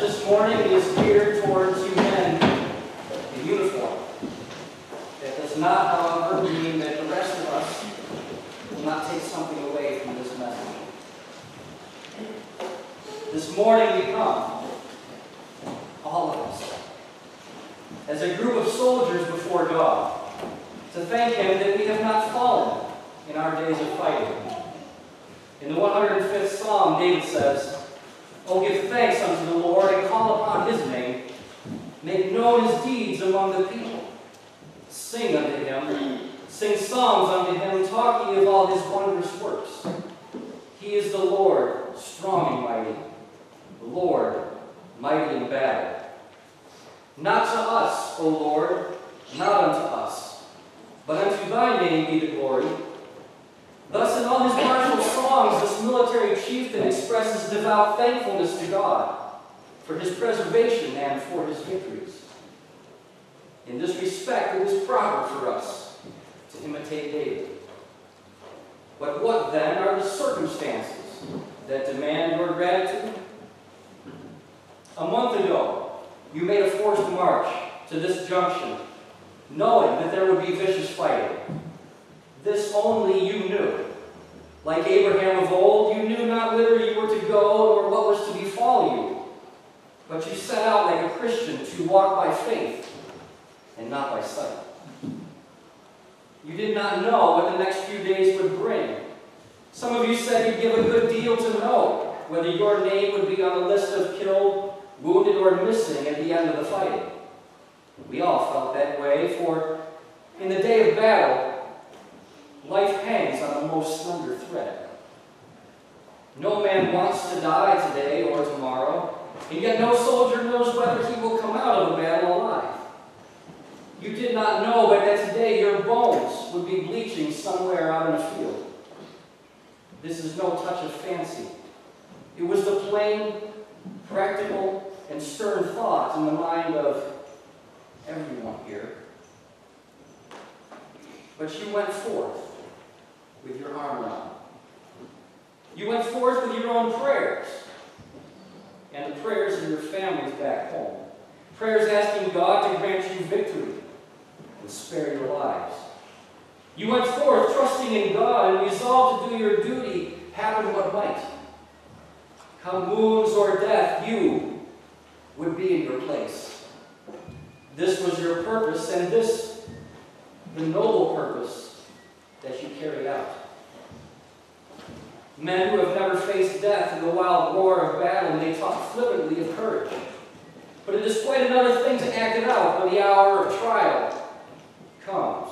this morning is geared towards you men in uniform. That does not, however, mean that the rest of us will not take something away from this message. This morning we come, all of us, as a group of soldiers before God, to thank Him that we have not fallen in our days of fighting. In the 105th Psalm, David says, "Oh, give thanks unto the Lord, and call upon His name. Make known His deeds among the people. Sing unto Him, sing psalms unto Him, talk ye of all His wondrous works. He is the Lord, strong and mighty, the Lord, mighty in battle. Not to us, O Lord, not unto us, but unto Thy name be the glory." Thus, in all his martial songs, this military chieftain expresses devout thankfulness to God for His preservation and for His victories. In this respect, it is proper for us to imitate David. But what, then, are the circumstances that demand your gratitude? A month ago, you made a forced march to this junction, knowing that there would be vicious fighting. This only you knew. Like Abraham of old, you knew not whither you were to go or what was to befall you. But you set out like a Christian to walk by faith and not by sight. You did not know what the next few days would bring. Some of you said you'd give a good deal to know whether your name would be on the list of killed, wounded, or missing at the end of the fighting. We all felt that way, for in the day of battle, life hangs on the most slender thread. No man wants to die today or tomorrow, and yet no soldier knows whether he will come out of the battle alive. You did not know but that today your bones would be bleaching somewhere out in a field. This is no touch of fancy. It was the plain, practical, and stern thought in the mind of everyone here. But you went forth with your armor on. You went forth with your own prayers and the prayers of your families back home. Prayers asking God to grant you victory and spare your lives. You went forth trusting in God and resolved to do your duty, happen what might. Come wounds or death, you would be in your place. This was your purpose, and this the noble purpose that you carried out. Men who have never faced death in the wild roar of battle may talk flippantly of courage. But it is quite another thing to act it out when the hour of trial comes.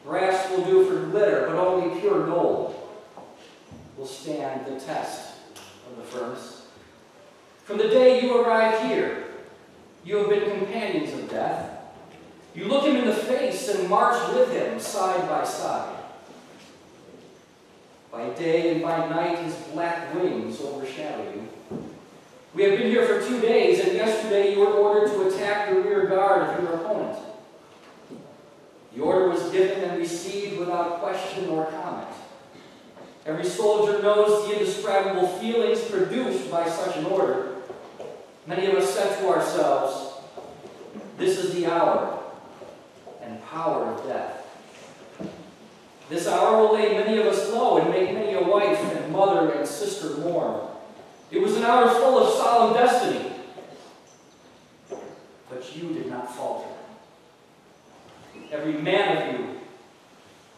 Brass will do for glitter, but only pure gold will stand the test of the furnace. From the day you arrived here, you have been companions of death. You look him in the face and march with him side by side. By day and by night, his black wings overshadow you. We have been here for 2 days, and yesterday you were ordered to attack the rear guard of your opponent. The order was given and received without question or comment. Every soldier knows the indescribable feelings produced by such an order. Many of us said to ourselves, "This is the hour and power of death. This hour will lay many of us low and make many a wife and mother and sister mourn. It was an hour full of solemn destiny." But you did not falter. Every man of you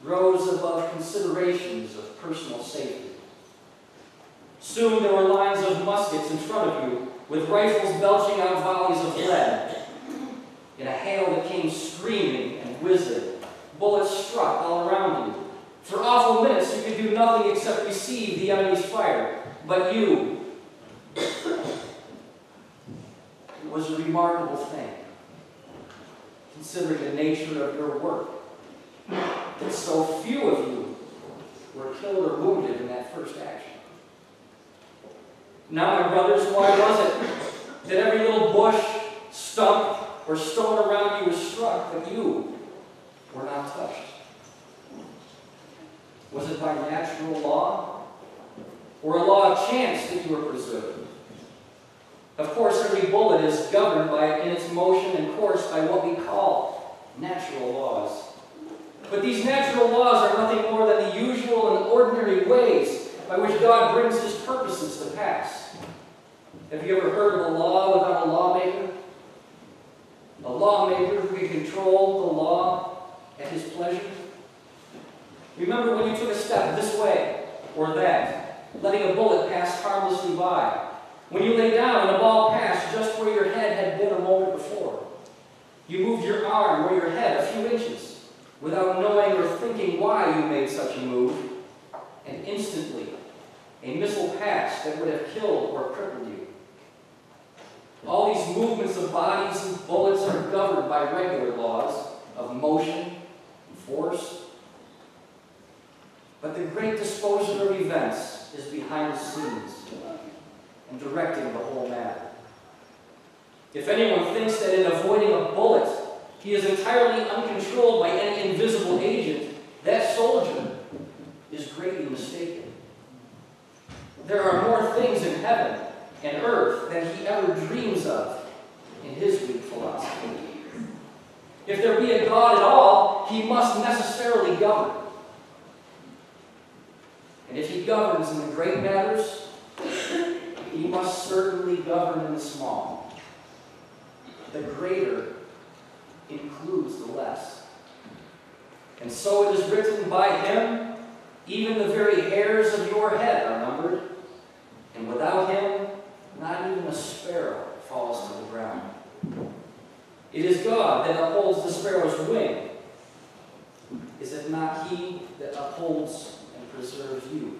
rose above considerations of personal safety. Soon there were lines of muskets in front of you, with rifles belching out volleys of lead. In a hail that came screaming and whizzing, bullets struck all around you. For awful minutes you could do nothing except receive the enemy's fire. But you, it was a remarkable thing, considering the nature of your work, that so few of you were killed or wounded in that first action. Now, my brothers, why was it that every little bush, stump, or stone around you was struck, but you were not touched? Was it by natural law, or a law of chance that you were preserved? Of course, every bullet is governed in its motion and course by what we call natural laws. But these natural laws are nothing more than the usual and ordinary ways by which God brings his purposes to pass. Have you ever heard of a law without a lawmaker? A lawmaker who can control the law at his pleasure? Remember when you took a step this way or that, letting a bullet pass harmlessly by. When you lay down and a ball passed just where your head had been a moment before. You moved your arm or your head a few inches without knowing or thinking why you made such a move, and instantly a missile passed that would have killed or crippled you. All these movements of bodies and bullets are governed by regular laws of motion and force. But the great disposer of events is behind the scenes and directing the whole matter. If anyone thinks that in avoiding a bullet he is entirely uncontrolled by any invisible agent, that soldier is greatly mistaken. There are more things in heaven and earth than he ever dreams of in his weak philosophy. If there be a God at all, he must necessarily govern. And if he governs in the great matters, he must certainly govern in the small. The greater includes the less. And so it is written, by him, even the very hairs of your head are numbered, and without him, not even a sparrow falls to the ground. It is God that upholds the sparrow's wing. Is it not he that upholds and preserves you?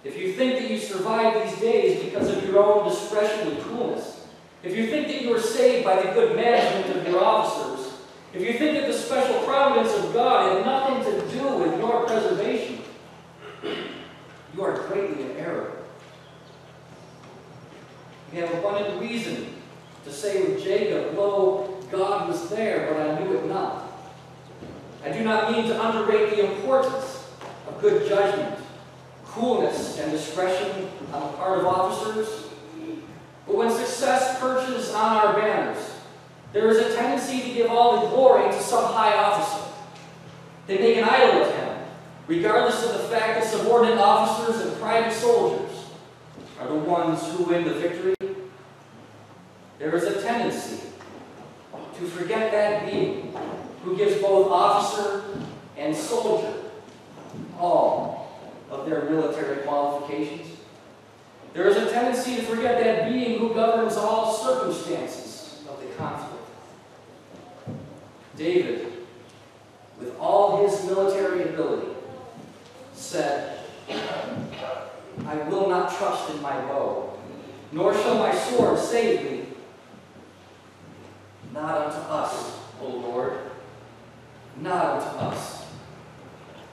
If you think that you survive these days because of your own discretion and coolness, if you think that you are saved by the good management of your officers, if you think that the special providence of God had nothing to do with your preservation, you are greatly in error. We have abundant reason to say with Jacob, lo, God was there, but I knew it not. I do not mean to underrate the importance of good judgment, coolness, and discretion on the part of officers. But when success perches on our banners, there is a tendency to give all the glory to some high officer. They make an idol of him, regardless of the fact that subordinate officers and private soldiers are the ones who win the victory. There is a tendency to forget that being who gives both officer and soldier all of their military qualifications. There is a tendency to forget that being who governs all circumstances of the conflict. David, with all his military ability, said, I will not trust in my bow, nor shall my sword save me. Not unto us, O Lord, not unto us,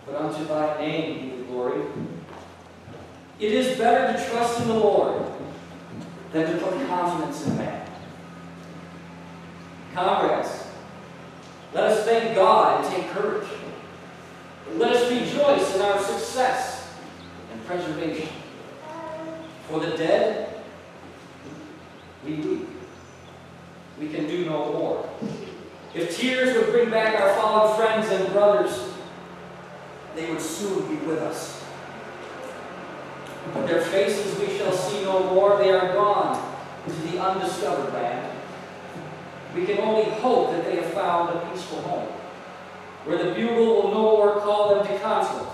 but unto thy name be the glory. It is better to trust in the Lord than to put confidence in man. Comrades, let us thank God and take courage. Let us rejoice in our success and preservation. For the dead, we weep. We can do no more. If tears would bring back our fallen friends and brothers, they would soon be with us. But their faces we shall see no more. They are gone to the undiscovered land. We can only hope that they have found a peaceful home, where the bugle will no more call them to conflict,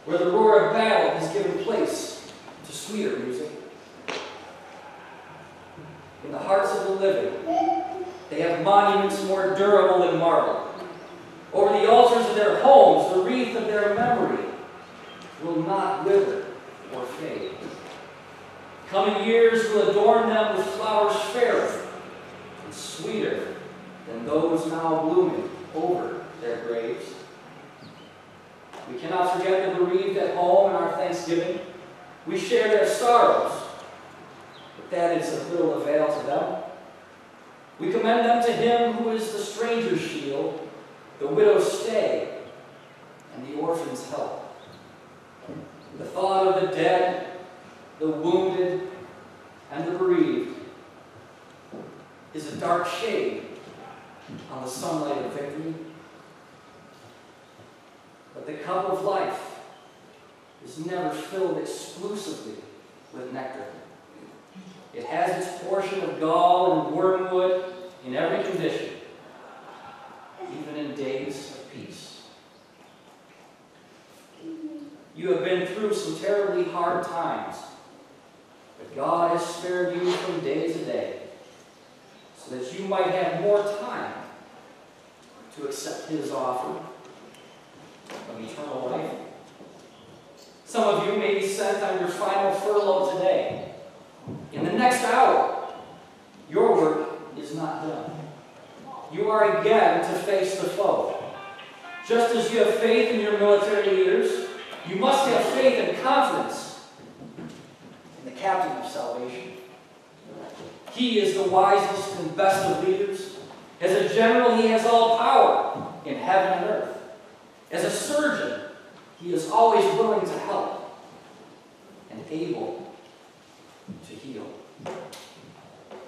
where the roar of battle has given place to sweeter music. In the hearts of the living, they have monuments more durable than marble. Over the altars of their homes, the wreath of their memory will not wither or fade. Coming years will adorn them with flowers fairer and sweeter than those now blooming over their graves. We cannot forget the bereaved at home in our thanksgiving. We share their sorrows, but that is of little avail to them. We commend them to him who is the stranger's shield, the widow's stay, and the orphan's help. The thought of the dead, the wounded, and and the bereaved is a dark shade on the sunlight of victory. But the cup of life is never filled exclusively with nectar. It has its portion of gall and wormwood in every condition, even in days of peace. You have been through some terribly hard times, but God has spared you from day to day so that you might have more time to accept His offer of eternal life. Some of you may be sent on your final furlough today. In the next hour, your work is not done. You are again to face the foe. Just as you have faith in your military leaders, you must have faith and confidence in the captain of salvation. He is the wisest and best of leaders. As a general, he has all power in heaven and earth. As a surgeon, he is always willing to help and able to heal.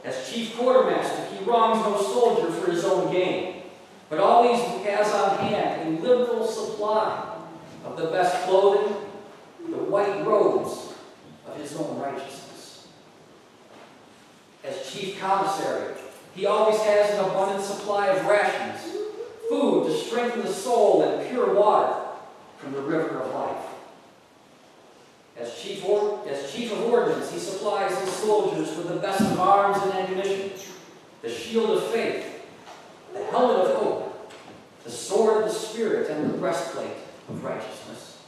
As chief quartermaster, he wrongs no soldier for his own gain, but always has on hand a liberal supply of the best clothing, the white robes of his own righteousness. As chief commissary, he always has an abundant supply of rations, food to strengthen the soul, and pure water from the river of life. As chief of ordnance, he supplies his soldiers with the best of arms and ammunition, the shield of faith, the helmet of hope, the sword of the Spirit, and the breastplate of righteousness.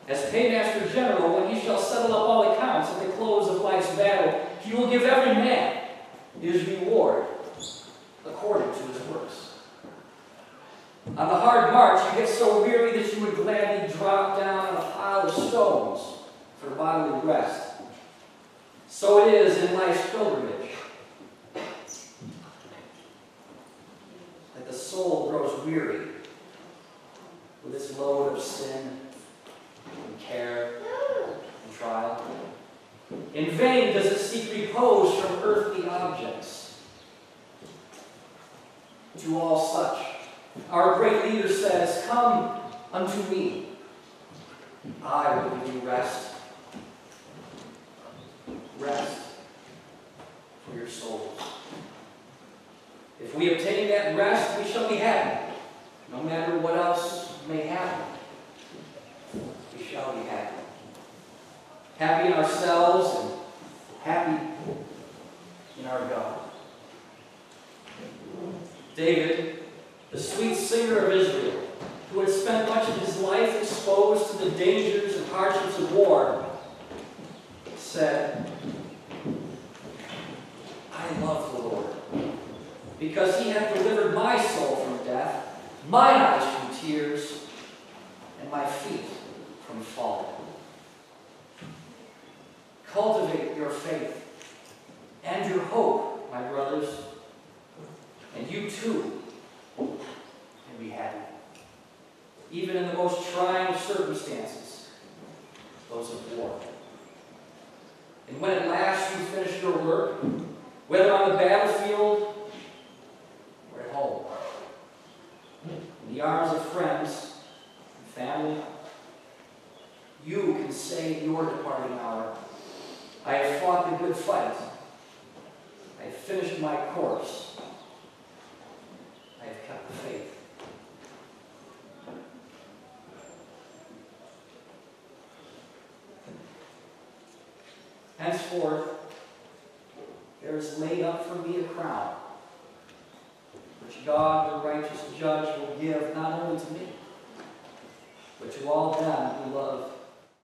As paymaster general, when he shall settle up all accounts at the close of life's battle, he will give every man his reward according to his works. On the hard march, you get so weary that you would gladly drop down on a pile of stones for bodily rest. So it is in life's pilgrimage, that the soul grows weary with its load of sin and care and trial. In vain does it seek repose from earthly objects. To all such, our great leader says, "Come unto me, I will give you rest." Rest for your souls. If we obtain that rest, we shall be happy. No matter what else may happen, we shall be happy. Happy in ourselves and happy in our God. David, the sweet singer of Israel, who had spent much of his life exposed to the dangers and hardships of war, said, "I love the Lord, because he hath delivered my soul from death, mine eyes from tears, and my feet from falling." Cultivate your faith and your hope, my brothers, and you too can be happy, even in the most trying of circumstances, those of war. And when at last you finish your work, whether on the battlefield or at home, in the arms of friends and family, you can say in your departing hour, "I have fought the good fight. I have finished my course. I have kept the faith." Henceforth, there is laid up for me a crown, which God, the righteous judge, will give not only to me, but to all them who love